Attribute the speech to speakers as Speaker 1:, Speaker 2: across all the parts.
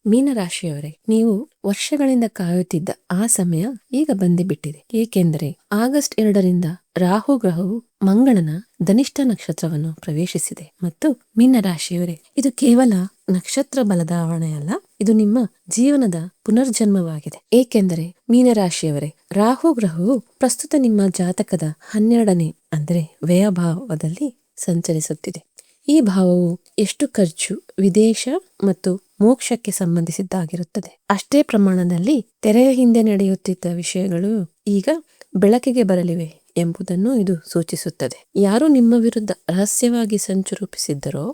Speaker 1: ಮೀನರಾಶಿಯವರೇ, ನೀವು ವರ್ಷಗಳಿಂದ ಕಾಯುತ್ತಿದ್ದ ಆ ಸಮಯ ಈಗ ಬಂದಿಬಿಟ್ಟಿದೆ. ಏಕೆಂದರೆ ಆಗಸ್ಟ್ 2ರಿಂದ ರಾಹು ಗ್ರಹವು ಮಂಗಳನ ಧನಿಷ್ಠ ನಕ್ಷತ್ರವನ್ನು ಪ್ರವೇಶಿಸಿದೆ. ಮತ್ತು ಮೀನರಾಶಿಯವರೇ, ಇದು ಕೇವಲ ನಕ್ಷತ್ರ ಬದಲಾವಣೆಯಲ್ಲ, ಇದು ನಿಮ್ಮ ಜೀವನದ ಪುನರ್ಜನ್ಮವಾಗಿದೆ. ಏಕೆಂದರೆ ಮೀನರಾಶಿಯವರೇ, ರಾಹು ಗ್ರಹವು ಪ್ರಸ್ತುತ ನಿಮ್ಮ ಜಾತಕದ 12ನೇ ಅಂದರೆ ವ್ಯಯಭಾವದಲ್ಲಿ ಸಂಚರಿಸುತ್ತಿದೆ. ಈ ಭಾವವು ಎಷ್ಟು ಖರ್ಚು, ವಿದೇಶ ಮತ್ತು ಮೋಕ್ಷಕ್ಕೆ ಸಂಬಂಧಿಸಿದ್ದಾಗಿರುತ್ತದೆ. ಅಷ್ಟೇ ಪ್ರಮಾಣದಲ್ಲಿ ತೆರೆಯ ಹಿಂದೆ ನಡೆಯುತ್ತಿದ್ದ ವಿಷಯಗಳು ಈಗ ಬೆಳಕಿಗೆ ಬರಲಿವೆ ಎಂಬುದನ್ನು ಇದು ಸೂಚಿಸುತ್ತದೆ. ಯಾರು ನಿಮ್ಮ ವಿರುದ್ಧ ರಹಸ್ಯವಾಗಿ ಸಂಚು ರೂಪಿಸಿದ್ದರೋ,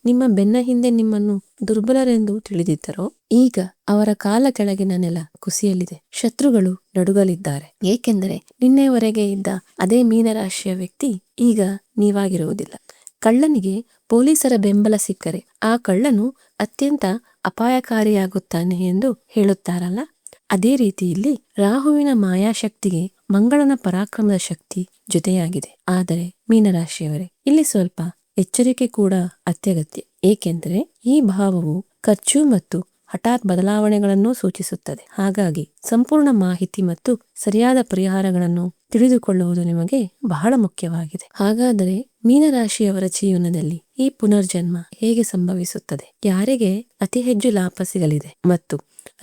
Speaker 1: ನಿಮ್ಮ ಬೆನ್ನ ಹಿಂದೆ ನಿಮ್ಮನ್ನು ದುರ್ಬಲರೆಂದು ತಿಳಿದಿದ್ದರೋ, ಈಗ ಅವರ ಕಾಲ ಕೆಳಗಿನ ನೆಲ ಕುಸಿಯಲಿದೆ. ಶತ್ರುಗಳು ನಡುಗಲಿದ್ದಾರೆ. ಏಕೆಂದರೆ ನಿನ್ನೆವರೆಗೆ ಇದ್ದ ಅದೇ ಮೀನರಾಶಿಯ ವ್ಯಕ್ತಿ ಈಗ ನೀವಾಗಿರುವುದಿಲ್ಲ. ಕಳ್ಳನಿಗೆ ಪೊಲೀಸರ ಬೆಂಬಲ ಸಿಕ್ಕರೆ ಆ ಕಳ್ಳನು ಅತ್ಯಂತ ಅಪಾಯಕಾರಿಯಾಗುತ್ತಾನೆ ಎಂದು ಹೇಳುತ್ತಾರಲ್ಲ, ಅದೇ ರೀತಿ ಇಲ್ಲಿ ರಾಹುವಿನ ಮಾಯಾಶಕ್ತಿಗೆ ಮಂಗಳನ ಪರಾಕ್ರಮದ ಶಕ್ತಿ ಜೊತೆಯಾಗಿದೆ. ಆದರೆ ಮೀನರಾಶಿಯವರೇ, ಇಲ್ಲಿ ಸ್ವಲ್ಪ ಎಚ್ಚರಿಕೆ ಕೂಡ ಅತ್ಯಗತ್ಯ. ಏಕೆಂದರೆ ಈ ಭಾವವು ಖರ್ಚು ಮತ್ತು ಹಠಾತ್ ಬದಲಾವಣೆಗಳನ್ನು ಸೂಚಿಸುತ್ತದೆ. ಹಾಗಾಗಿ ಸಂಪೂರ್ಣ ಮಾಹಿತಿ ಮತ್ತು ಸರಿಯಾದ ಪರಿಹಾರಗಳನ್ನು ತಿಳಿದುಕೊಳ್ಳುವುದು ನಿಮಗೆ ಬಹಳ ಮುಖ್ಯವಾಗಿದೆ. ಹಾಗಾದರೆ ಮೀನರಾಶಿಯವರ ಜೀವನದಲ್ಲಿ ಈ ಪುನರ್ಜನ್ಮ ಹೇಗೆ ಸಂಭವಿಸುತ್ತದೆ, ಯಾರಿಗೆ ಅತಿ ಹೆಚ್ಚು ಲಾಭ ಸಿಗಲಿದೆ ಮತ್ತು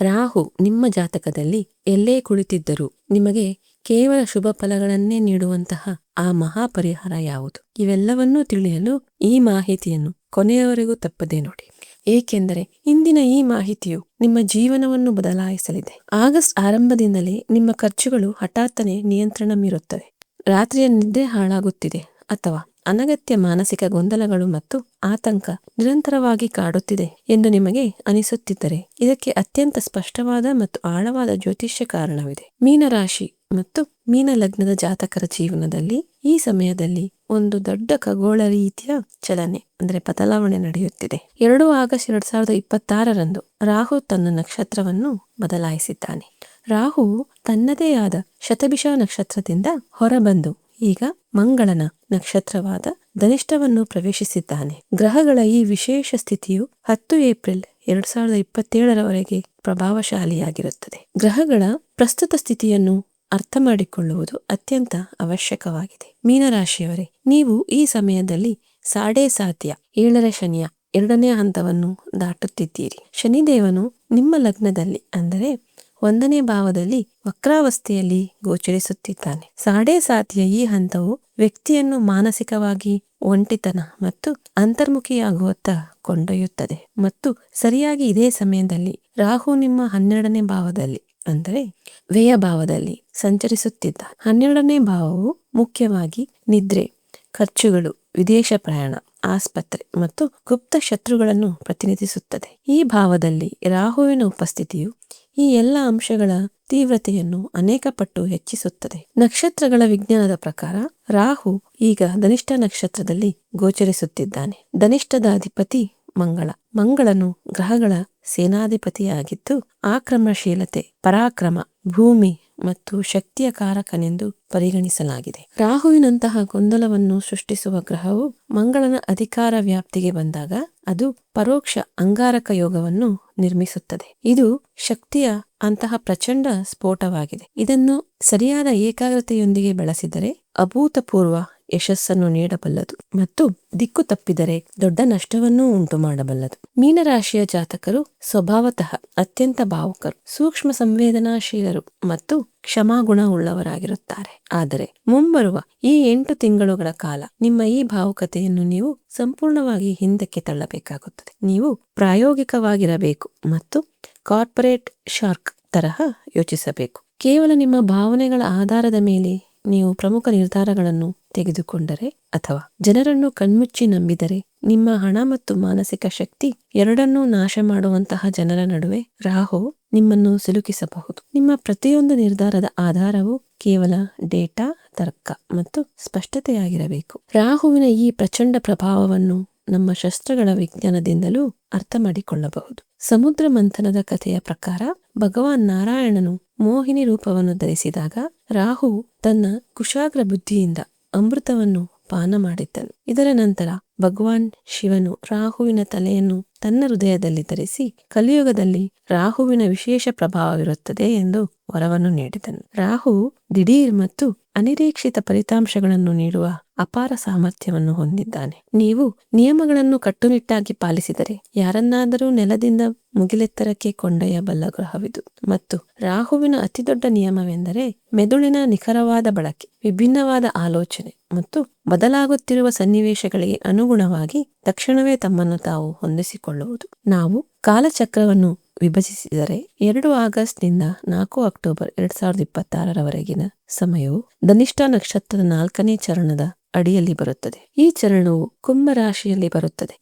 Speaker 1: ರಾಹು ನಿಮ್ಮ ಜಾತಕದಲ್ಲಿ ಎಲ್ಲೇ ಕುಳಿತಿದ್ದರೂ ನಿಮಗೆ ಕೇವಲ ಶುಭ ಫಲಗಳನ್ನೇ ನೀಡುವಂತಹ ಆ ಮಹಾ ಪರಿಹಾರ ಯಾವುದು? ಇವೆಲ್ಲವನ್ನೂ ತಿಳಿಯಲು ಈ ಮಾಹಿತಿಯನ್ನು ಕೊನೆಯವರೆಗೂ ತಪ್ಪದೇ ನೋಡಿ. ಏಕೆಂದರೆ ಇಂದಿನ ಈ ಮಾಹಿತಿಯು ನಿಮ್ಮ ಜೀವನವನ್ನು ಬದಲಾಯಿಸಲಿದೆ. ಆಗಸ್ಟ್ ಆರಂಭದಿಂದಲೇ ನಿಮ್ಮ ಖರ್ಚುಗಳು ಹಠಾತ್ತನೆ ನಿಯಂತ್ರಣ ಮೀರುತ್ತವೆ. ರಾತ್ರಿಯ ನಿದ್ದೆ ಹಾಳಾಗುತ್ತಿದೆ ಅಥವಾ ಅನಗತ್ಯ ಮಾನಸಿಕ ಗೊಂದಲಗಳು ಮತ್ತು ಆತಂಕ ನಿರಂತರವಾಗಿ ಕಾಡುತ್ತಿದೆ ಎಂದು ನಿಮಗೆ ಅನಿಸುತ್ತಿದ್ದರೆ, ಇದಕ್ಕೆ ಅತ್ಯಂತ ಸ್ಪಷ್ಟವಾದ ಮತ್ತು ಆಳವಾದ ಜ್ಯೋತಿಷ್ಯ ಕಾರಣವಿದೆ. ಮೀನರಾಶಿ ಮತ್ತು ಮೀನ ಲಗ್ನದ ಜಾತಕರ ಜೀವನದಲ್ಲಿ ಈ ಸಮಯದಲ್ಲಿ ಒಂದು ದೊಡ್ಡ ಖಗೋಳ ರೀತಿಯ ಚಲನೆ ಅಂದರೆ ಬದಲಾವಣೆ ನಡೆಯುತ್ತಿದೆ. 2 ಆಗಸ್ಟ್ 2026ರಂದು ರಾಹು ತನ್ನ ನಕ್ಷತ್ರವನ್ನು ಬದಲಾಯಿಸಿದ್ದಾನೆ. ರಾಹು ತನ್ನದೇ ಆದ ಶತಭಿಷ ನಕ್ಷತ್ರದಿಂದ ಹೊರಬಂದು ಈಗ ಮಂಗಳನ ನಕ್ಷತ್ರವಾದ ಧನಿಷ್ಠವನ್ನು ಪ್ರವೇಶಿಸಿದ್ದಾನೆ. ಗ್ರಹಗಳ ಈ ವಿಶೇಷ ಸ್ಥಿತಿಯು 10 ಏಪ್ರಿಲ್ 2027ರವರೆಗೆ ಪ್ರಭಾವಶಾಲಿಯಾಗಿರುತ್ತದೆ. ಗ್ರಹಗಳ ಪ್ರಸ್ತುತ ಸ್ಥಿತಿಯನ್ನು ಅರ್ಥ ಮಾಡಿಕೊಳ್ಳುವುದು ಅತ್ಯಂತ ಅವಶ್ಯಕವಾಗಿದೆ. ಮೀನರಾಶಿಯವರೇ, ನೀವು ಈ ಸಮಯದಲ್ಲಿ ಸಾಡೆ ಸಾಧ್ಯ 7ರ ಶನಿಯ 2ನೇ ಹಂತವನ್ನು ದಾಟುತ್ತಿದ್ದೀರಿ. ಶನಿದೇವನು ನಿಮ್ಮ ಲಗ್ನದಲ್ಲಿ ಅಂದರೆ 1ನೇ ಭಾವದಲ್ಲಿ ವಕ್ರಾವಸ್ಥೆಯಲ್ಲಿ ಗೋಚರಿಸುತ್ತಿದ್ದಾನೆ. ಸಾಡೆ ಸಾತಿಯ ಈ ಹಂತವು ವ್ಯಕ್ತಿಯನ್ನು ಮಾನಸಿಕವಾಗಿ ಒಂಟಿತನ ಮತ್ತು ಅಂತರ್ಮುಖಿಯಾಗುವತ್ತ ಕೊಂಡೊಯ್ಯುತ್ತದೆ. ಮತ್ತು ಸರಿಯಾಗಿ ಇದೇ ಸಮಯದಲ್ಲಿ ರಾಹು ನಿಮ್ಮ 12ನೇ ಭಾವದಲ್ಲಿ ಅಂದರೆ ವ್ಯಯ ಭಾವದಲ್ಲಿ ಸಂಚರಿಸುತ್ತಿದ್ದ. 12ನೇ ಭಾವವು ಮುಖ್ಯವಾಗಿ ನಿದ್ರೆ, ಖರ್ಚುಗಳು, ವಿದೇಶ ಪ್ರಯಾಣ, ಆಸ್ಪತ್ರೆ ಮತ್ತು ಗುಪ್ತ ಶತ್ರುಗಳನ್ನು ಪ್ರತಿನಿಧಿಸುತ್ತದೆ. ಈ ಭಾವದಲ್ಲಿ ರಾಹುವಿನ ಉಪಸ್ಥಿತಿಯು ಈ ಎಲ್ಲ ಅಂಶಗಳ ತೀವ್ರತೆಯನ್ನು ಅನೇಕ ಪಟ್ಟು ಹೆಚ್ಚಿಸುತ್ತದೆ. ನಕ್ಷತ್ರಗಳ ವಿಜ್ಞಾನದ ಪ್ರಕಾರ ರಾಹು ಈಗ ಧನಿಷ್ಠ ನಕ್ಷತ್ರದಲ್ಲಿ ಗೋಚರಿಸುತ್ತಿದ್ದಾನೆ. ಧನಿಷ್ಠದ ಅಧಿಪತಿ ಮಂಗಳ. ಮಂಗಳನು ಗ್ರಹಗಳ ಸೇನಾಧಿಪತಿಯಾಗಿದ್ದು ಆಕ್ರಮಣಶೀಲತೆ, ಪರಾಕ್ರಮ, ಭೂಮಿ ಮತ್ತು ಶಕ್ತಿಯ ಕಾರಕನೆಂದು ಪರಿಗಣಿಸಲಾಗಿದೆ. ರಾಹುವಿನಂತಹ ಗೊಂದಲವನ್ನು ಸೃಷ್ಟಿಸುವ ಗ್ರಹವು ಮಂಗಳನ ಅಧಿಕಾರ ವ್ಯಾಪ್ತಿಗೆ ಬಂದಾಗ ಅದು ಪರೋಕ್ಷ ಅಂಗಾರಕ ಯೋಗವನ್ನು ನಿರ್ಮಿಸುತ್ತದೆ. ಇದು ಶಕ್ತಿಯ ಅಂತಹ ಪ್ರಚಂಡ ಸ್ಫೋಟವಾಗಿದೆ. ಇದನ್ನು ಸರಿಯಾದ ಏಕಾಗ್ರತೆಯೊಂದಿಗೆ ಬಳಸಿದರೆ ಅಭೂತಪೂರ್ವ ಯಶಸ್ಸನ್ನು ನೀಡಬಲ್ಲದು ಮತ್ತು ದಿಕ್ಕು ತಪ್ಪಿದರೆ ದೊಡ್ಡ ನಷ್ಟವನ್ನೂ ಉಂಟು ಮಾಡಬಲ್ಲದು. ಮೀನರಾಶಿಯ ಜಾತಕರು ಸ್ವಭಾವತಃ ಅತ್ಯಂತ ಭಾವುಕರು, ಸೂಕ್ಷ್ಮ ಸಂವೇದನಾಶೀಲರು ಮತ್ತು ಕ್ಷಮಾಗುಣ ಉಳ್ಳವರಾಗಿರುತ್ತಾರೆ. ಆದರೆ ಮುಂಬರುವ ಈ 8 ತಿಂಗಳುಗಳ ಕಾಲ ನಿಮ್ಮ ಈ ಭಾವುಕತೆಯನ್ನು ನೀವು ಸಂಪೂರ್ಣವಾಗಿ ಹಿಂದಕ್ಕೆ ತಳ್ಳಬೇಕಾಗುತ್ತದೆ. ನೀವು ಪ್ರಾಯೋಗಿಕವಾಗಿರಬೇಕು ಮತ್ತು ಕಾರ್ಪೊರೇಟ್ ಶಾರ್ಕ್ ತರಹ ಯೋಚಿಸಬೇಕು. ಕೇವಲ ನಿಮ್ಮ ಭಾವನೆಗಳ ಆಧಾರದ ಮೇಲೆ ನೀವು ಪ್ರಮುಖ ನಿರ್ಧಾರಗಳನ್ನು ತೆಗೆದುಕೊಂಡರೆ ಅಥವಾ ಜನರನ್ನು ಕಣ್ಮುಚ್ಚಿ ನಂಬಿದರೆ ನಿಮ್ಮ ಹಣ ಮತ್ತು ಮಾನಸಿಕ ಶಕ್ತಿ ಎರಡನ್ನೂ ನಾಶ ಮಾಡುವಂತಹ ಜನರ ನಡುವೆ ರಾಹು ನಿಮ್ಮನ್ನು ಸಿಲುಕಿಸಬಹುದು. ನಿಮ್ಮ ಪ್ರತಿಯೊಂದು ನಿರ್ಧಾರದ ಆಧಾರವು ಕೇವಲ ಡೇಟಾ, ತರ್ಕ ಮತ್ತು ಸ್ಪಷ್ಟತೆಯಾಗಿರಬೇಕು. ರಾಹುವಿನ ಈ ಪ್ರಚಂಡ ಪ್ರಭಾವವನ್ನು ನಮ್ಮ ಶಸ್ತ್ರಗಳ ವಿಜ್ಞಾನದಿಂದಲೂ ಅರ್ಥ ಮಾಡಿಕೊಳ್ಳಬಹುದು. ಸಮುದ್ರ ಮಂಥನದ ಕಥೆಯ ಪ್ರಕಾರ ಭಗವಾನ್ ನಾರಾಯಣನು ಮೋಹಿನಿ ರೂಪವನ್ನು ಧರಿಸಿದಾಗ ರಾಹು ತನ್ನ ಕುಶಾಗ್ರ ಬುದ್ಧಿಯಿಂದ ಅಮೃತವನ್ನು ಪಾನ ಮಾಡಿದ್ದನು. ಇದರ ನಂತರ ಭಗವಾನ್ ಶಿವನು ರಾಹುವಿನ ತಲೆಯನ್ನು ತನ್ನ ಹೃದಯದಲ್ಲಿ ಧರಿಸಿ ಕಲಿಯುಗದಲ್ಲಿ ರಾಹುವಿನ ವಿಶೇಷ ಪ್ರಭಾವವಿರುತ್ತದೆ ಎಂದು ವರವನ್ನು ನೀಡಿದನು. ರಾಹು ದಿಢೀರ್ ಮತ್ತು ಅನಿರೀಕ್ಷಿತ ಫಲಿತಾಂಶಗಳನ್ನು ನೀಡುವ ಅಪಾರ ಸಾಮರ್ಥ್ಯವನ್ನು ಹೊಂದಿದ್ದಾನೆ. ನೀವು ನಿಯಮಗಳನ್ನು ಕಟ್ಟುನಿಟ್ಟಾಗಿ ಪಾಲಿಸಿದರೆ ಯಾರನ್ನಾದರೂ ನೆಲದಿಂದ ಮುಗಿಲೆತ್ತರಕ್ಕೆ ಕೊಂಡೊಯ್ಯಬಲ್ಲ ಗ್ರಹವಿದು. ಮತ್ತು ರಾಹುವಿನ ಅತಿದೊಡ್ಡ ನಿಯಮವೆಂದರೆ ಮೆದುಳಿನ ನಿಖರವಾದ ಬಳಕೆ, ವಿಭಿನ್ನವಾದ ಆಲೋಚನೆ ಮತ್ತು ಬದಲಾಗುತ್ತಿರುವ ಸನ್ನಿವೇಶಗಳಿಗೆ ಅನುಗುಣವಾಗಿ ತಕ್ಷಣವೇ ತಮ್ಮನ್ನು ತಾವು ಹೊಂದಿಸಿಕೊಳ್ಳುವುದು. ನಾವು ಕಾಲಚಕ್ರವನ್ನು ವಿಭಜಿಸಿದರೆ 2 ಆಗಸ್ಟ್ನಿಂದ 4 ಅಕ್ಟೋಬರ್ 2026ರವರೆಗಿನ ಸಮಯವು ಧನಿಷ್ಠ ನಕ್ಷತ್ರದ 4ನೇ ಚರಣದ ಅಡಿಯಲ್ಲಿ ಬರುತ್ತದೆ. ಈ ಚರಣವು ಕುಂಭ ರಾಶಿಯಲ್ಲಿ ಬರುತ್ತದೆ.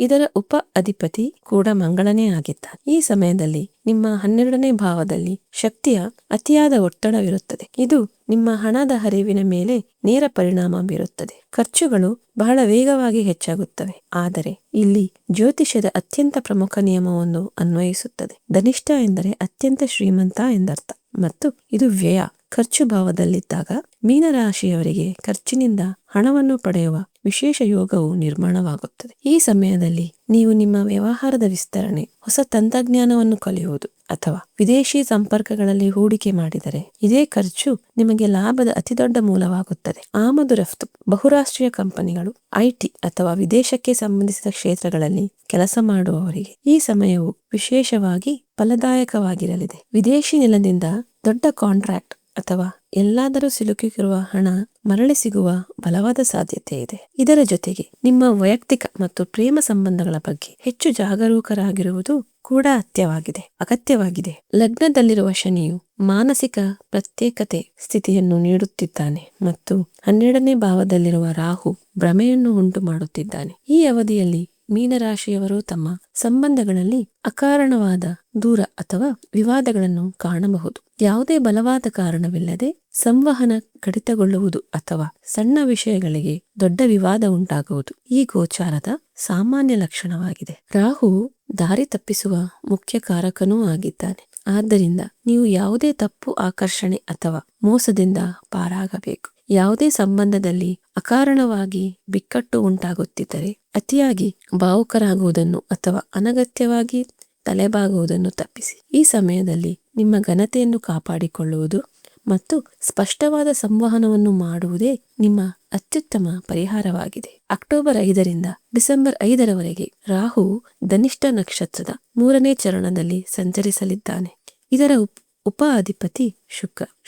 Speaker 1: ಇದರ ಉಪ ಅಧಿಪತಿ ಕೂಡ ಮಂಗಳನೇ ಆಗಿದ್ದಾನೆ. ಈ ಸಮಯದಲ್ಲಿ ನಿಮ್ಮ 12ನೇ ಭಾವದಲ್ಲಿ ಶಕ್ತಿಯ ಅತಿಯಾದ ಒತ್ತಡವಿರುತ್ತದೆ. ಇದು ನಿಮ್ಮ ಹಣದ ಹರಿವಿನ ಮೇಲೆ ನೇರ ಪರಿಣಾಮ ಬೀರುತ್ತದೆ. ಖರ್ಚುಗಳು ಬಹಳ ವೇಗವಾಗಿ ಹೆಚ್ಚಾಗುತ್ತವೆ. ಆದರೆ ಇಲ್ಲಿ ಜ್ಯೋತಿಷ್ಯದ ಅತ್ಯಂತ ಪ್ರಮುಖ ನಿಯಮವೊಂದು ಅನ್ವಯಿಸುತ್ತದೆ. ಧನಿಷ್ಠ ಎಂದರೆ ಅತ್ಯಂತ ಶ್ರೀಮಂತ ಎಂದರ್ಥ ಮತ್ತು ಇದು ವ್ಯಯ. ಖರ್ಚು ಭಾವದಲ್ಲಿದ್ದಾಗ ಮೀನರಾಶಿಯವರಿಗೆ ಖರ್ಚಿನಿಂದ ಹಣವನ್ನು ಪಡೆಯುವ ವಿಶೇಷ ಯೋಗವು ನಿರ್ಮಾಣವಾಗುತ್ತದೆ. ಈ ಸಮಯದಲ್ಲಿ ನೀವು ನಿಮ್ಮ ವ್ಯವಹಾರದ ವಿಸ್ತರಣೆ, ಹೊಸ ತಂತ್ರಜ್ಞಾನವನ್ನು ಕಲಿಯುವುದು ಅಥವಾ ವಿದೇಶಿ ಸಂಪರ್ಕಗಳಲ್ಲಿ ಹೂಡಿಕೆ ಮಾಡಿದರೆ ಇದೇ ಖರ್ಚು ನಿಮಗೆ ಲಾಭದ ಅತಿದೊಡ್ಡ ಮೂಲವಾಗುತ್ತದೆ. ಆಮದು ರಫ್ತು, ಬಹುರಾಷ್ಟ್ರೀಯ ಕಂಪನಿಗಳು, ಐಟಿ ಅಥವಾ ವಿದೇಶಕ್ಕೆ ಸಂಬಂಧಿಸಿದ ಕ್ಷೇತ್ರಗಳಲ್ಲಿ ಕೆಲಸ ಮಾಡುವವರಿಗೆ ಈ ಸಮಯವು ವಿಶೇಷವಾಗಿ ಫಲದಾಯಕವಾಗಿರಲಿದೆ. ವಿದೇಶಿ ನೆಲದಿಂದ ದೊಡ್ಡ ಕಾಂಟ್ರಾಕ್ಟ್ ಅಥವಾ ಎಲ್ಲಾದರೂ ಸಿಲುಕಿರುವ ಹಣ ಮರಳಿ ಸಿಗುವ ಬಲವಾದ ಸಾಧ್ಯತೆ ಇದೆ. ಇದರ ಜೊತೆಗೆ ನಿಮ್ಮ ವೈಯಕ್ತಿಕ ಮತ್ತು ಪ್ರೇಮ ಸಂಬಂಧಗಳ ಬಗ್ಗೆ ಹೆಚ್ಚು ಜಾಗರೂಕರಾಗಿರುವುದು ಕೂಡ ಅಗತ್ಯವಾಗಿದೆ. ಲಗ್ನದಲ್ಲಿರುವ ಶನಿಯು ಮಾನಸಿಕ ಪ್ರತ್ಯೇಕತೆ ಸ್ಥಿತಿಯನ್ನು ನೀಡುತ್ತಿದ್ದಾನೆ ಮತ್ತು 12ನೇ ಭಾವದಲ್ಲಿರುವ ರಾಹು ಭ್ರಮೆಯನ್ನು ಉಂಟು ಮಾಡುತ್ತಿದ್ದಾನೆ. ಈ ಅವಧಿಯಲ್ಲಿ ಮೀನರಾಶಿಯವರು ತಮ್ಮ ಸಂಬಂಧಗಳಲ್ಲಿ ಅಕಾರಣವಾದ ದೂರ ಅಥವಾ ವಿವಾದಗಳನ್ನು ಕಾಣಬಹುದು. ಯಾವುದೇ ಬಲವಾದ ಕಾರಣವಿಲ್ಲದೆ ಸಂವಹನ ಕಡಿತಗೊಳ್ಳುವುದು ಅಥವಾ ಸಣ್ಣ ವಿಷಯಗಳಿಗೆ ದೊಡ್ಡ ವಿವಾದ ಉಂಟಾಗುವುದು ಈ ಗೋಚಾರದ ಸಾಮಾನ್ಯ ಲಕ್ಷಣವಾಗಿದೆ. ರಾಹು ದಾರಿ ತಪ್ಪಿಸುವ ಮುಖ್ಯ ಕಾರಕನೂ ಆಗಿದ್ದಾನೆ. ಆದ್ದರಿಂದ ನೀವು ಯಾವುದೇ ತಪ್ಪು ಆಕರ್ಷಣೆ ಅಥವಾ ಮೋಸದಿಂದ ಪಾರಾಗಬೇಕು. ಯಾವುದೇ ಸಂಬಂಧದಲ್ಲಿ ಅಕಾರಣವಾಗಿ ಬಿಕ್ಕಟ್ಟು ಉಂಟಾಗುತ್ತಿದ್ದರೆ ಅತಿಯಾಗಿ ಭಾವುಕರಾಗುವುದನ್ನು ಅಥವಾ ಅನಗತ್ಯವಾಗಿ ತಲೆಬಾಗುವುದನ್ನು ತಪ್ಪಿಸಿ. ಈ ಸಮಯದಲ್ಲಿ ನಿಮ್ಮ ಘನತೆಯನ್ನು ಕಾಪಾಡಿಕೊಳ್ಳುವುದು ಮತ್ತು ಸ್ಪಷ್ಟವಾದ ಸಂವಹನವನ್ನು ಮಾಡುವುದೇ ನಿಮ್ಮ ಅತ್ಯುತ್ತಮ ಪರಿಹಾರವಾಗಿದೆ. ಅಕ್ಟೋಬರ್ 5ರಿಂದ ಡಿಸೆಂಬರ್ 5ರವರೆಗೆ ರಾಹು ಧನಿಷ್ಠ ನಕ್ಷತ್ರದ 3ನೇ ಚರಣದಲ್ಲಿ ಸಂಚರಿಸಲಿದ್ದಾನೆ. ಇದರ ಉಪ ಅಧಿಪತಿ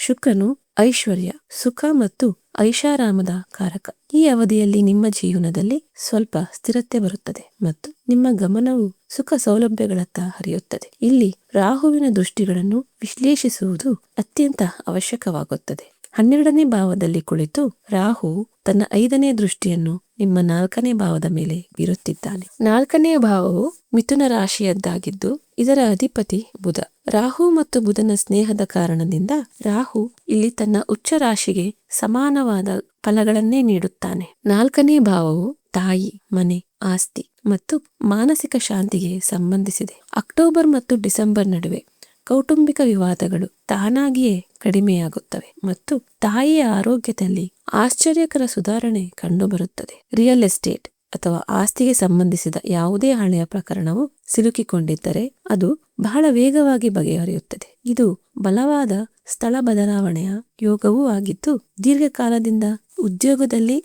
Speaker 1: ಶುಕ್ರನು ಐಶ್ವರ್ಯ, ಸುಖ ಮತ್ತು ಐಷಾರಾಮದ ಕಾರಕ. ಈ ಅವಧಿಯಲ್ಲಿ ನಿಮ್ಮ ಜೀವನದಲ್ಲಿ ಸ್ವಲ್ಪ ಸ್ಥಿರತೆ ಬರುತ್ತದೆ ಮತ್ತು ನಿಮ್ಮ ಗಮನವು ಸುಖ ಸೌಲಭ್ಯಗಳತ್ತ ಹರಿಯುತ್ತದೆ. ಇಲ್ಲಿ ರಾಹುವಿನ ದೃಷ್ಟಿಗಳನ್ನು ವಿಶ್ಲೇಷಿಸುವುದು ಅತ್ಯಂತ ಅವಶ್ಯಕವಾಗುತ್ತದೆ. 12ನೇ ಭಾವದಲ್ಲಿ ಕುಳಿತು ರಾಹು ತನ್ನ 5ನೇ ದೃಷ್ಟಿಯನ್ನು ನಿಮ್ಮ 4ನೇ ಭಾವದ ಮೇಲೆ ಬೀರುತ್ತಿದ್ದಾನೆ. 4ನೇ ಭಾವವು ಮಿಥುನ ರಾಶಿಯದ್ದಾಗಿದ್ದು ಇದರ ಅಧಿಪತಿ ಬುಧ. ರಾಹು ಮತ್ತು ಬುಧನ ಸ್ನೇಹದ ಕಾರಣದಿಂದ ರಾಹು ಇಲ್ಲಿ ತನ್ನ ಉಚ್ಚ ರಾಶಿಗೆ ಸಮಾನವಾದ ಫಲಗಳನ್ನೇ ನೀಡುತ್ತಾನೆ. 4ನೇ ಭಾವವು ತಾಯಿ, ಮನೆ, ಆಸ್ತಿ ಮತ್ತು ಮಾನಸಿಕ ಶಾಂತಿಗೆ ಸಂಬಂಧಿಸಿದೆ. ಅಕ್ಟೋಬರ್ ಮತ್ತು ಡಿಸೆಂಬರ್ ನಡುವೆ ಕೌಟುಂಬಿಕ ವಿವಾದಗಳು ತಾನಾಗಿಯೇ ಕಡಿಮೆಯಾಗುತ್ತವೆ ಮತ್ತು ತಾಯಿಯ ಆರೋಗ್ಯದಲ್ಲಿ ಆಶ್ಚರ್ಯಕರ ಸುಧಾರಣೆ ಕಂಡುಬರುತ್ತದೆ. ರಿಯಲ್ ಎಸ್ಟೇಟ್ ಅಥವಾ ಆಸ್ತಿಗೆ ಸಂಬಂಧಿಸಿದ ಯಾವುದೇ ಹಳೆಯ ಪ್ರಕರಣವು ಸಿಲುಕಿಕೊಂಡಿದ್ದರೆ ಅದು ಬಹಳ ವೇಗವಾಗಿ ಬಗೆಹರಿಯುತ್ತದೆ. ಇದು ಬಲವಾದ ಸ್ಥಳ ಬದಲಾವಣೆಯ ಯೋಗವೂ ಆಗಿದ್ದು ದೀರ್ಘಕಾಲದಿಂದ ಉದ್ಯೋಗದಲ್ಲಿ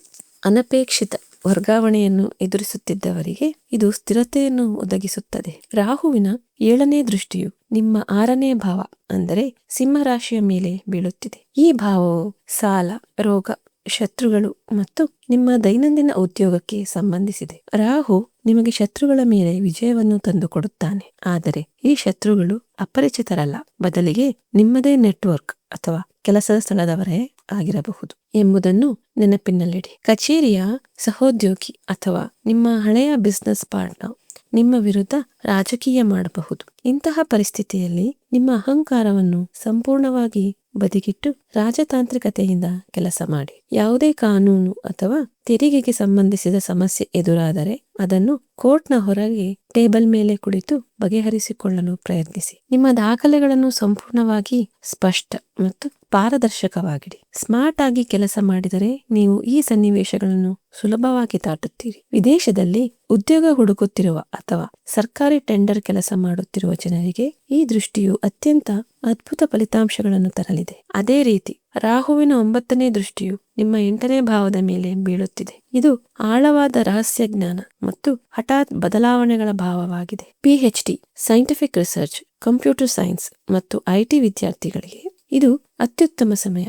Speaker 1: ಅನಪೇಕ್ಷಿತ ವರ್ಗಾವಣೆಯನ್ನು ಎದುರಿಸುತ್ತಿದ್ದವರಿಗೆ ಇದು ಸ್ಥಿರತೆಯನ್ನು ಒದಗಿಸುತ್ತದೆ. ರಾಹುವಿನ 7ನೇ ದೃಷ್ಟಿಯು ನಿಮ್ಮ 6ನೇ ಭಾವ ಅಂದರೆ ಸಿಂಹರಾಶಿಯ ಮೇಲೆ ಬೀಳುತ್ತಿದೆ. ಈ ಭಾವವು ಸಾಲ, ರೋಗ, ಶತ್ರುಗಳು ಮತ್ತು ನಿಮ್ಮ ದೈನಂದಿನ ಉದ್ಯೋಗಕ್ಕೆ ಸಂಬಂಧಿಸಿದೆ. ರಾಹು ನಿಮಗೆ ಶತ್ರುಗಳ ಮೇಲೆ ವಿಜಯವನ್ನು ತಂದುಕೊಡುತ್ತಾನೆ. ಆದರೆ ಈ ಶತ್ರುಗಳು ಅಪರಿಚಿತರಲ್ಲ, ಬದಲಿಗೆ ನಿಮ್ಮದೇ ನೆಟ್ವರ್ಕ್ ಅಥವಾ ಕೆಲಸದ ಸ್ಥಳದವರೇ ಆಗಿರಬಹುದು ಎಂಬುದನ್ನು ನೆನಪಿನಲ್ಲಿಡಿ. ಕಚೇರಿಯ ಸಹೋದ್ಯೋಗಿ ಅಥವಾ ನಿಮ್ಮ ಹಳೆಯ ಬಿಸಿನೆಸ್ ಪಾರ್ಟ್ನರ್ ನಿಮ್ಮ ವಿರುದ್ಧ ರಾಜಕೀಯ ಮಾಡಬಹುದು. ಇಂತಹ ಪರಿಸ್ಥಿತಿಯಲ್ಲಿ ನಿಮ್ಮ ಅಹಂಕಾರವನ್ನು ಸಂಪೂರ್ಣವಾಗಿ ಬದಿಗಿಟ್ಟು ರಾಜತಾಂತ್ರಿಕತೆಯಿಂದ ಕೆಲಸ ಮಾಡಿ. ಯಾವುದೇ ಕಾನೂನು ಅಥವಾ ತೆರಿಗೆಗೆ ಸಂಬಂಧಿಸಿದ ಸಮಸ್ಯೆ ಎದುರಾದರೆ ಅದನ್ನು ಕೋರ್ಟ್ನ ಹೊರಗೆ ಟೇಬಲ್ ಮೇಲೆ ಕುಳಿತು ಬಗೆಹರಿಸಿಕೊಳ್ಳಲು ಪ್ರಯತ್ನಿಸಿ. ನಿಮ್ಮ ದಾಖಲೆಗಳನ್ನು ಸಂಪೂರ್ಣವಾಗಿ ಸ್ಪಷ್ಟ ಮತ್ತು ಪಾರದರ್ಶಕವಾಗಿಡಿ. ಸ್ಮಾರ್ಟ್ ಆಗಿ ಕೆಲಸ ಮಾಡಿದರೆ ನೀವು ಈ ಸನ್ನಿವೇಶಗಳನ್ನು ಸುಲಭವಾಗಿ ದಾಟುತ್ತೀರಿ. ವಿದೇಶದಲ್ಲಿ ಉದ್ಯೋಗ ಹುಡುಕುತ್ತಿರುವ ಅಥವಾ ಸರ್ಕಾರಿ ಟೆಂಡರ್ ಕೆಲಸ ಮಾಡುತ್ತಿರುವ ಜನರಿಗೆ ಈ ದೃಷ್ಟಿಯು ಅತ್ಯಂತ ಅದ್ಭುತ ಫಲಿತಾಂಶಗಳನ್ನು ತರಲಿದೆ. ಅದೇ ರೀತಿ ರಾಹುವಿನ 9ನೇ ದೃಷ್ಟಿಯು ನಿಮ್ಮ 8ನೇ ಭಾವದ ಮೇಲೆ ಬೀಳುತ್ತಿದೆ. ಇದು ಆಳವಾದ ರಹಸ್ಯ ಜ್ಞಾನ ಮತ್ತು ಹಠಾತ್ ಬದಲಾವಣೆಗಳ ಭಾವವಾಗಿದೆ. PhD, scientific research, computer science ಮತ್ತು IT ವಿದ್ಯಾರ್ಥಿಗಳಿಗೆ ಇದು ಅತ್ಯುತ್ತಮ ಸಮಯ.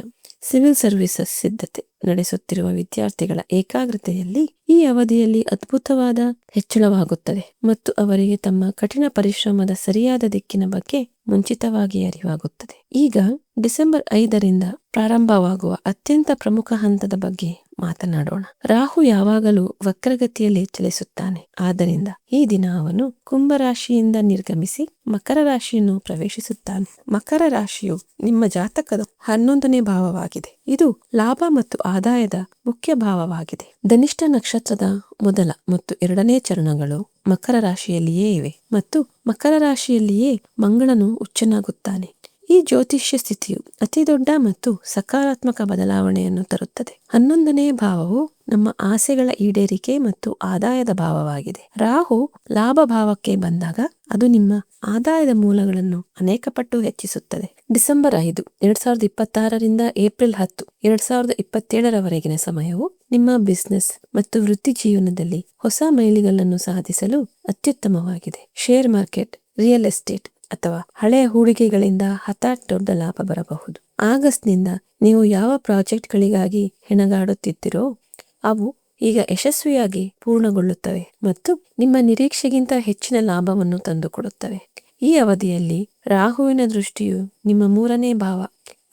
Speaker 1: ಸಿವಿಲ್ ಸರ್ವಿಸಸ್ ಸಿದ್ಧತೆ ನಡೆಸುತ್ತಿರುವ ವಿದ್ಯಾರ್ಥಿಗಳ ಏಕಾಗ್ರತೆಯಲ್ಲಿ ಈ ಅವಧಿಯಲ್ಲಿ ಅದ್ಭುತವಾದ ಹೆಚ್ಚಳವಾಗುತ್ತದೆ ಮತ್ತು ಅವರಿಗೆ ತಮ್ಮ ಕಠಿಣ ಪರಿಶ್ರಮದ ಸರಿಯಾದ ದಿಕ್ಕಿನ ಬಗ್ಗೆ ಮುಂಚಿತವಾಗಿ ಅರಿವಾಗುತ್ತದೆ. ಈಗ ಡಿಸೆಂಬರ್ 5ರಿಂದ ಪ್ರಾರಂಭವಾಗುವ ಅತ್ಯಂತ ಪ್ರಮುಖ ಹಂತದ ಬಗ್ಗೆ ಮಾತನಾಡೋಣ. ರಾಹು ಯಾವಾಗಲೂ ವಕ್ರಗತಿಯಲ್ಲಿ ಚಲಿಸುತ್ತಾನೆ. ಆದ್ದರಿಂದ ಈ ದಿನ ಅವನು ಕುಂಭ ರಾಶಿಯಿಂದ ನಿರ್ಗಮಿಸಿ ಮಕರ ರಾಶಿಯನ್ನು ಪ್ರವೇಶಿಸುತ್ತಾನೆ. ಮಕರ ರಾಶಿಯು ನಿಮ್ಮ ಜಾತಕದ 11ನೇ ಭಾವವಾಗಿದೆ. ಇದು ಲಾಭ ಮತ್ತು ಆದಾಯದ ಮುಖ್ಯ ಭಾವವಾಗಿದೆ. ಧನಿಷ್ಠ ನಕ್ಷತ್ರದ ಮೊದಲ ಮತ್ತು 2ನೇ ಚರಣಗಳು ಮಕರ ರಾಶಿಯಲ್ಲಿಯೇ ಇವೆ ಮತ್ತು ಮಕರ ರಾಶಿಯಲ್ಲಿಯೇ ಮಂಗಳನು ಉಚ್ಚನಾಗುತ್ತಾನೆ. ಈ ಜ್ಯೋತಿಷ್ಯ ಸ್ಥಿತಿಯು ಅತಿ ದೊಡ್ಡ ಮತ್ತು ಸಕಾರಾತ್ಮಕ ಬದಲಾವಣೆಯನ್ನು ತರುತ್ತದೆ. 11ನೇ ಭಾವವು ನಮ್ಮ ಆಸೆಗಳ ಈಡೇರಿಕೆ ಮತ್ತು ಆದಾಯದ ಭಾವವಾಗಿದೆ. ರಾಹು ಲಾಭ ಭಾವಕ್ಕೆ ಬಂದಾಗ ಅದು ನಿಮ್ಮ ಆದಾಯದ ಮೂಲಗಳನ್ನು ಅನೇಕ ಪಟ್ಟು ಹೆಚ್ಚಿಸುತ್ತದೆ. ಡಿಸೆಂಬರ್ 5, 2026ರಿಂದ ಏಪ್ರಿಲ್ 10, 2027ರವರೆಗಿನ ಸಮಯವು ನಿಮ್ಮ ಬಿಸಿನೆಸ್ ಮತ್ತು ವೃತ್ತಿ ಜೀವನದಲ್ಲಿ ಹೊಸ ಮೈಲಿಗಲ್ಲನ್ನು ಸಾಧಿಸಲು ಅತ್ಯುತ್ತಮವಾಗಿದೆ. ಶೇರ್ ಮಾರ್ಕೆಟ್, ರಿಯಲ್ ಎಸ್ಟೇಟ್ ಅಥವಾ ಹಳೆಯ ಹೂಡಿಕೆಗಳಿಂದ ಹಠಾತ್ ದೊಡ್ಡ ಲಾಭ ಬರಬಹುದು. ಆಗಸ್ಟ್ನಿಂದ ನೀವು ಯಾವ ಪ್ರಾಜೆಕ್ಟ್ಗಳಿಗಾಗಿ ಹೆಣಗಾಡುತ್ತಿದ್ದೀರೋ ಅವು ಈಗ ಯಶಸ್ವಿಯಾಗಿ ಪೂರ್ಣಗೊಳ್ಳುತ್ತವೆ ಮತ್ತು ನಿಮ್ಮ ನಿರೀಕ್ಷೆಗಿಂತ ಹೆಚ್ಚಿನ ಲಾಭವನ್ನು ತಂದುಕೊಡುತ್ತವೆ. ಈ ಅವಧಿಯಲ್ಲಿ ರಾಹುವಿನ ದೃಷ್ಟಿಯು ನಿಮ್ಮ 3ನೇ ಭಾವ,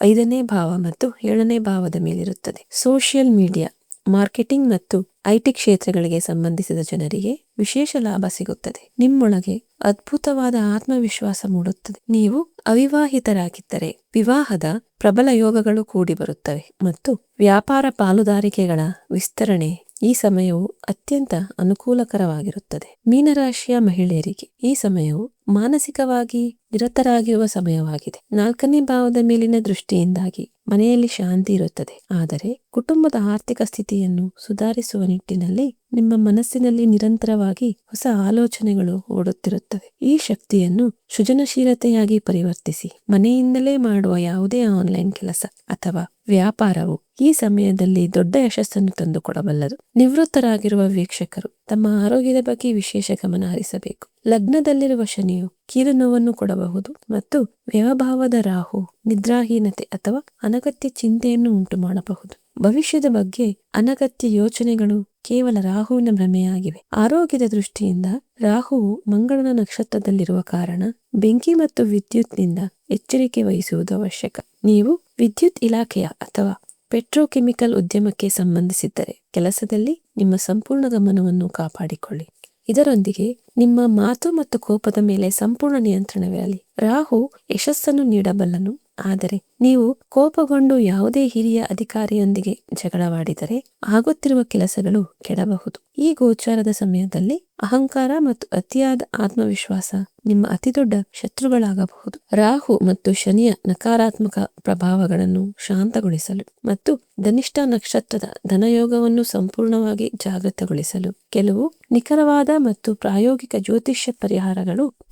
Speaker 1: 5ನೇ ಭಾವ ಮತ್ತು 7ನೇ ಭಾವದ ಮೇಲಿರುತ್ತದೆ. ಸೋಷಿಯಲ್ ಮೀಡಿಯಾ, ಮಾರ್ಕೆಟಿಂಗ್ ಮತ್ತು IT ಕ್ಷೇತ್ರಗಳಿಗೆ ಸಂಬಂಧಿಸಿದ ಜನರಿಗೆ ವಿಶೇಷ ಲಾಭ ಸಿಗುತ್ತದೆ. ನಿಮ್ಮೊಳಗೆ ಅದ್ಭುತವಾದ ಆತ್ಮವಿಶ್ವಾಸ ಮೂಡುತ್ತದೆ. ನೀವು ಅವಿವಾಹಿತರಾಗಿದ್ದರೆ ವಿವಾಹದ ಪ್ರಬಲ ಯೋಗಗಳು ಕೂಡಿ ಬರುತ್ತವೆ ಮತ್ತು ವ್ಯಾಪಾರ ಪಾಲುದಾರಿಕೆಗಳ ವಿಸ್ತರಣೆ ಈ ಸಮಯವು ಅತ್ಯಂತ ಅನುಕೂಲಕರವಾಗಿರುತ್ತದೆ. ಮೀನರಾಶಿಯ ಮಹಿಳೆಯರಿಗೆ ಈ ಸಮಯವು ಮಾನಸಿಕವಾಗಿ ನಿರತರಾಗಿರುವ ಸಮಯವಾಗಿದೆ. 4ನೇ ಭಾವದ ಮೇಲಿನ ದೃಷ್ಟಿಯಿಂದಾಗಿ ಮನೆಯಲ್ಲಿ ಶಾಂತಿ ಇರುತ್ತದೆ, ಆದರೆ ಕುಟುಂಬದ ಆರ್ಥಿಕ ಸ್ಥಿತಿಯನ್ನು ಸುಧಾರಿಸುವ ನಿಟ್ಟಿನಲ್ಲಿ ನಿಮ್ಮ ಮನಸ್ಸಿನಲ್ಲಿ ನಿರಂತರವಾಗಿ ಹೊಸ ಆಲೋಚನೆಗಳು ಓಡುತ್ತಿರುತ್ತವೆ. ಈ ಶಕ್ತಿಯನ್ನು ಸೃಜನಶೀಲತೆಯಾಗಿ ಪರಿವರ್ತಿಸಿ. ಮನೆಯಿಂದಲೇ ಮಾಡುವ ಯಾವುದೇ ಆನ್ಲೈನ್ ಕೆಲಸ ಅಥವಾ ವ್ಯಾಪಾರವು ಈ ಸಮಯದಲ್ಲಿ ದೊಡ್ಡ ಯಶಸ್ಸನ್ನು ತಂದುಕೊಡಬಲ್ಲದು. ನಿವೃತ್ತರಾಗಿರುವ ವೀಕ್ಷಕರು ತಮ್ಮ ಆರೋಗ್ಯದ ಬಗ್ಗೆ ವಿಶೇಷ ಗಮನ ಹರಿಸಬೇಕು. ಲಗ್ನದಲ್ಲಿರುವ ಶನಿಯು ಕೀಲು ನೋವನ್ನು ಕೊಡಬಹುದು ಮತ್ತು ವ್ಯವಭಾವದ ರಾಹು ನಿದ್ರಾಹೀನತೆ ಅಥವಾ ಅನಗತ್ಯ ಚಿಂತೆಯನ್ನು ಉಂಟು ಮಾಡಬಹುದು. ಭವಿಷ್ಯದ ಬಗ್ಗೆ ಅನಗತ್ಯ ಯೋಚನೆಗಳು ಕೇವಲ ರಾಹುವಿನ ಭ್ರಮೆಯಾಗಿವೆ. ಆರೋಗ್ಯದ ದೃಷ್ಟಿಯಿಂದ ರಾಹುವು ಮಂಗಳನ ನಕ್ಷತ್ರದಲ್ಲಿರುವ ಕಾರಣ ಬೆಂಕಿ ಮತ್ತು ವಿದ್ಯುತ್ನಿಂದ ಎಚ್ಚರಿಕೆ ವಹಿಸುವುದು ಅವಶ್ಯಕ. ನೀವು ವಿದ್ಯುತ್ ಇಲಾಖೆಯ ಅಥವಾ ಪೆಟ್ರೋಕೆಮಿಕಲ್ ಉದ್ಯಮಕ್ಕೆ ಸಂಬಂಧಿಸಿದ್ದರೆ ಕೆಲಸದಲ್ಲಿ ನಿಮ್ಮ ಸಂಪೂರ್ಣ ಗಮನವನ್ನು ಕಾಪಾಡಿಕೊಳ್ಳಿ. ಇದರೊಂದಿಗೆ ನಿಮ್ಮ ಮಾತು ಮತ್ತು ಕೋಪದ ಮೇಲೆ ಸಂಪೂರ್ಣ ನಿಯಂತ್ರಣವಿರಲಿ. ರಾಹು ಯಶಸ್ಸನ್ನು ನೀಡಬಲ್ಲನು, ಆದರೆ ನೀವು ಕೋಪಗೊಂಡು ಯಾವುದೇ ಹಿರಿಯ ಅಧಿಕಾರಿಯೊಂದಿಗೆ ಜಗಳವಾಡಿದರೆ ಆಗುತ್ತಿರುವ ಕೆಲಸಗಳು ಕೆಡಬಹುದು. ಈ ಗೋಚಾರದ ಸಮಯದಲ್ಲಿ ಅಹಂಕಾರ ಮತ್ತು ಅತಿಯಾದ ಆತ್ಮವಿಶ್ವಾಸ ನಿಮ್ಮ ಅತಿದೊಡ್ಡ ಶತ್ರುಗಳಾಗಬಹುದು. ರಾಹು ಮತ್ತು ಶನಿಯ ನಕಾರಾತ್ಮಕ ಪ್ರಭಾವಗಳನ್ನು ಶಾಂತಗೊಳಿಸಲು ಮತ್ತು ಧನಿಷ್ಠ ನಕ್ಷತ್ರದ ಧನಯೋಗವನ್ನು ಸಂಪೂರ್ಣವಾಗಿ ಜಾಗೃತಗೊಳಿಸಲು ಕೆಲವು ನಿಖರವಾದ ಮತ್ತು ಪ್ರಾಯೋಗಿಕ ಜ್ಯೋತಿಷ್ಯ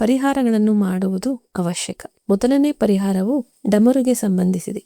Speaker 1: ಪರಿಹಾರಗಳನ್ನು ಮಾಡುವುದು ಅವಶ್ಯಕ. ಮೊದಲನೇ ಪರಿಹಾರವು ಡಮರುಗೆ ಸಂಬಂಧಿಸಿದೆ.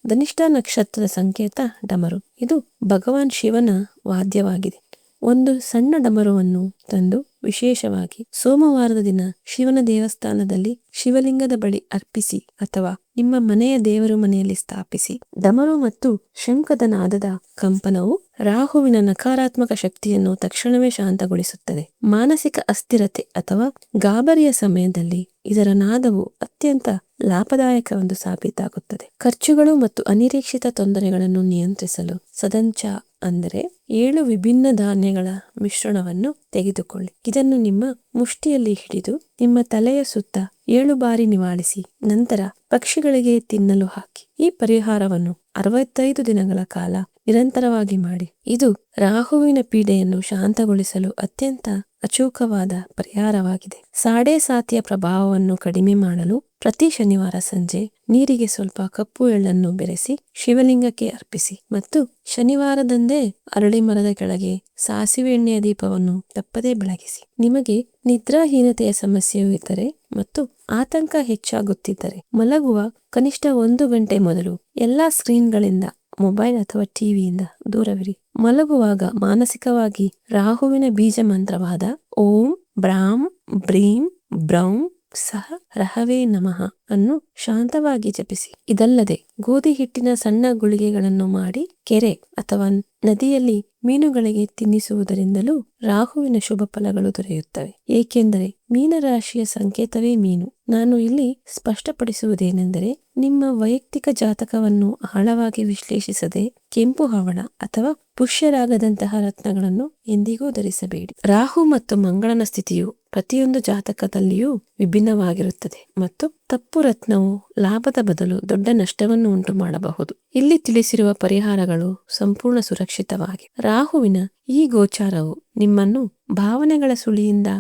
Speaker 1: ಧನಿಷ್ಠ ನಕ್ಷತ್ರದ ಸಂಕೇತ ಡಮರು. ಇದು ಭಗವಾನ್ ಶಿವನ ವಾದ್ಯವಾಗಿದೆ. ಒಂದು ಸಣ್ಣ ಡಮರುವನ್ನು ತಂದು ವಿಶೇಷವಾಗಿ ಸೋಮವಾರದ ದಿನ ಶಿವನ ದೇವಸ್ಥಾನದಲ್ಲಿ ಶಿವಲಿಂಗದ ಬಳಿ ಅರ್ಪಿಸಿ ಅಥವಾ ನಿಮ್ಮ ಮನೆಯ ದೇವರು ಮನೆಯಲ್ಲಿ ಸ್ಥಾಪಿಸಿ. ಡಮರು ಮತ್ತು ಶಂಖದ ನಾದದ ಕಂಪನವು ರಾಹುವಿನ ನಕಾರಾತ್ಮಕ ಶಕ್ತಿಯನ್ನು ತಕ್ಷಣವೇ ಶಾಂತಗೊಳಿಸುತ್ತದೆ. ಮಾನಸಿಕ ಅಸ್ಥಿರತೆ ಅಥವಾ ಗಾಬರಿಯ ಸಮಯದಲ್ಲಿ ಇದರ ನಾದವು ಅತ್ಯಂತ ಲಾಭದಾಯಕವೆಂದು ಸಾಬೀತಾಗುತ್ತದೆ. ಖರ್ಚುಗಳು ಮತ್ತು ಅನಿರೀಕ್ಷಿತ ತೊಂದರೆಗಳನ್ನು ನಿಯಂತ್ರಿಸಲು ಸದಂಚ ಅಂದರೆ 7 ವಿಭಿನ್ನ ಧಾನ್ಯಗಳ ಮಿಶ್ರಣವನ್ನು ತೆಗೆದುಕೊಳ್ಳಿ. ಇದನ್ನು ನಿಮ್ಮ ಮುಷ್ಟಿಯಲ್ಲಿ ಹಿಡಿದು ನಿಮ್ಮ ತಲೆಯ ಸುತ್ತ 7 ಬಾರಿ ನಿವಾಳಿಸಿ, ನಂತರ ಪಕ್ಷಿಗಳಿಗೆ ತಿನ್ನಲು ಹಾಕಿ. ಈ ಪರಿಹಾರವನ್ನು 65 ದಿನಗಳ ಕಾಲ ನಿರಂತರವಾಗಿ ಮಾಡಿ. ಇದು ರಾಹುವಿನ ಪೀಡೆಯನ್ನು ಶಾಂತಗೊಳಿಸಲು ಅತ್ಯಂತ ಅಚೂಕವಾದ ಪರಿಹಾರವಾಗಿದೆ. ಸಾಡೆ ಸಾತಿಯ ಪ್ರಭಾವವನ್ನು ಕಡಿಮೆ ಮಾಡಲು ಪ್ರತಿ ಶನಿವಾರ ಸಂಜೆ ನೀರಿಗೆ ಸ್ವಲ್ಪ ಕಪ್ಪು ಎಳ್ಳನ್ನು ಬೆರೆಸಿ ಶಿವಲಿಂಗಕ್ಕೆ ಅರ್ಪಿಸಿ ಮತ್ತು ಶನಿವಾರದಂದೇ ಅರಳಿ ಮರದ ಕೆಳಗೆ ಸಾಸಿವೆ ಎಣ್ಣೆಯ ದೀಪವನ್ನು ತಪ್ಪದೇ ಬೆಳಗಿಸಿ. ನಿಮಗೆ ನಿದ್ರಾಹೀನತೆಯ ಸಮಸ್ಯೆಯೂ ಇದ್ದರೆ ಮತ್ತು ಆತಂಕ ಹೆಚ್ಚಾಗುತ್ತಿದ್ದರೆ ಮಲಗುವ ಕನಿಷ್ಠ 1 ಗಂಟೆ ಮೊದಲು ಎಲ್ಲಾ ಸ್ಕ್ರೀನ್ಗಳಿಂದ, ಮೊಬೈಲ್ ಅಥವಾ ಟಿವಿಯಿಂದ ದೂರವಿರಿ. ಮಲಗುವಾಗ ಮಾನಸಿಕವಾಗಿ ರಾಹುವಿನ ಬೀಜ ಮಂತ್ರವಾದ ಓಂ ಬ್ರಾಂ ಬ್ರೀಂ ಬ್ರೌಂ ಸಹ ರಹವೇ ನಮಃ ಅನ್ನು ಶಾಂತವಾಗಿ ಜಪಿಸಿ. ಇದಲ್ಲದೆ ಗೋಧಿ ಹಿಟ್ಟಿನ ಸಣ್ಣ ಗುಳಿಗೆಗಳನ್ನು ಮಾಡಿ ಕೆರೆ ಅಥವಾ ನದಿಯಲ್ಲಿ ಮೀನುಗಳಿಗೆ ತಿನ್ನಿಸುವುದರಿಂದಲೂ ರಾಹುವಿನ ಶುಭ ಫಲಗಳು ದೊರೆಯುತ್ತವೆ. ಏಕೆಂದರೆ ಮೀನರಾಶಿಯ ಸಂಕೇತವೇ ಮೀನು. ನಾನು ಇಲ್ಲಿ ಸ್ಪಷ್ಟಪಡಿಸುವುದೇನೆಂದರೆ, ನಿಮ್ಮ ವೈಯಕ್ತಿಕ ಜಾತಕವನ್ನು ಆಳವಾಗಿ ವಿಶ್ಲೇಷಿಸದೆ ಕೆಂಪು ಹವಳ ಅಥವಾ ಪುಷ್ಯರಾಗದಂತಹ ರತ್ನಗಳನ್ನು ಎಂದಿಗೂ ಧರಿಸಬೇಡಿ. ರಾಹು ಮತ್ತು ಮಂಗಳನ ಸ್ಥಿತಿಯು ಪ್ರತಿಯೊಂದು ಜಾತಕದಲ್ಲಿಯೂ ವಿಭಿನ್ನವಾಗಿರುತ್ತದೆ ಮತ್ತು ತಪ್ಪು ರತ್ನವು ಲಾಭದ ಬದಲು ದೊಡ್ಡ ನಷ್ಟವನ್ನು ಉಂಟು ಮಾಡಬಹುದು. ಇಲ್ಲಿ ತಿಳಿಸಿರುವ ಪರಿಹಾರಗಳು ಸಂಪೂರ್ಣ ಸುರಕ್ಷಿತವಾಗಿ. ರಾಹುವಿನ ಈ ಗೋಚಾರವು ನಿಮ್ಮನ್ನು ಭಾವನೆಗಳ ಸುಳಿಯಿಂದ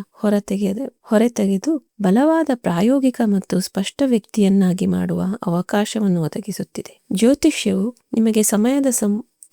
Speaker 1: ಹೊರತೆಗೆದು ಬಲವಾದ ಪ್ರಾಯೋಗಿಕ ಮತ್ತು ಸ್ಪಷ್ಟ ವ್ಯಕ್ತಿಯನ್ನಾಗಿ ಮಾಡುವ ಅವಕಾಶವನ್ನು ಒದಗಿಸುತ್ತಿದೆ. ಜ್ಯೋತಿಷ್ಯವು ನಿಮಗೆ ಸಮಯದ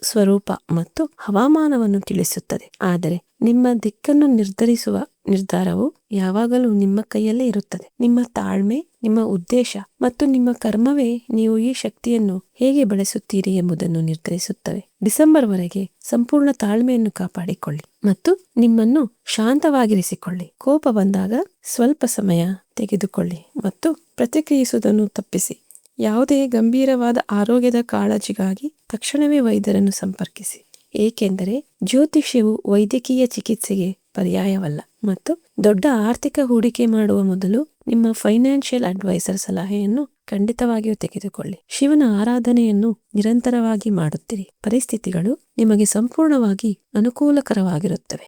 Speaker 1: ಸ್ವರೂಪ ಮತ್ತು ಹವಾಮಾನವನ್ನು ತಿಳಿಸುತ್ತದೆ, ಆದರೆ ನಿಮ್ಮ ದಿಕ್ಕನ್ನು ನಿರ್ಧರಿಸುವ ನಿರ್ಧಾರವು ಯಾವಾಗಲೂ ನಿಮ್ಮ ಕೈಯಲ್ಲೇ ಇರುತ್ತದೆ. ನಿಮ್ಮ ತಾಳ್ಮೆ, ನಿಮ್ಮ ಉದ್ದೇಶ ಮತ್ತು ನಿಮ್ಮ ಕರ್ಮವೇ ನೀವು ಈ ಶಕ್ತಿಯನ್ನು ಹೇಗೆ ಬಳಸುತ್ತೀರಿ ಎಂಬುದನ್ನು ನಿರ್ಧರಿಸುತ್ತವೆ. ಡಿಸೆಂಬರ್ ವರೆಗೆ ಸಂಪೂರ್ಣ ತಾಳ್ಮೆಯನ್ನು ಕಾಪಾಡಿಕೊಳ್ಳಿ ಮತ್ತು ನಿಮ್ಮನ್ನು ಶಾಂತವಾಗಿರಿಸಿಕೊಳ್ಳಿ. ಕೋಪ ಬಂದಾಗ ಸ್ವಲ್ಪ ಸಮಯ ತೆಗೆದುಕೊಳ್ಳಿ ಮತ್ತು ಪ್ರತಿಕ್ರಿಯಿಸುವುದನ್ನು ತಪ್ಪಿಸಿ. ಯಾವುದೇ ಗಂಭೀರವಾದ ಆರೋಗ್ಯದ ಕಾಳಜಿಗಾಗಿ ತಕ್ಷಣವೇ ವೈದ್ಯರನ್ನು ಸಂಪರ್ಕಿಸಿ, ಏಕೆಂದರೆ ಜ್ಯೋತಿಷ್ಯವು ವೈದ್ಯಕೀಯ ಚಿಕಿತ್ಸೆಗೆ ಪರ್ಯಾಯವಲ್ಲ ಮತ್ತು ದೊಡ್ಡ ಆರ್ಥಿಕ ಹೂಡಿಕೆ ಮಾಡುವ ಮೊದಲು ನಿಮ್ಮ ಫೈನಾನ್ಷಿಯಲ್ ಅಡ್ವೈಸರ್ ಸಲಹೆಯನ್ನು ಖಂಡಿತವಾಗಿಯೂ ತೆಗೆದುಕೊಳ್ಳಿ. ಶಿವನ ಆರಾಧನೆಯನ್ನು ನಿರಂತರವಾಗಿ ಮಾಡುತ್ತಿರಿ. ಪರಿಸ್ಥಿತಿಗಳು ನಿಮಗೆ ಸಂಪೂರ್ಣವಾಗಿ ಅನುಕೂಲಕರವಾಗಿರುತ್ತವೆ.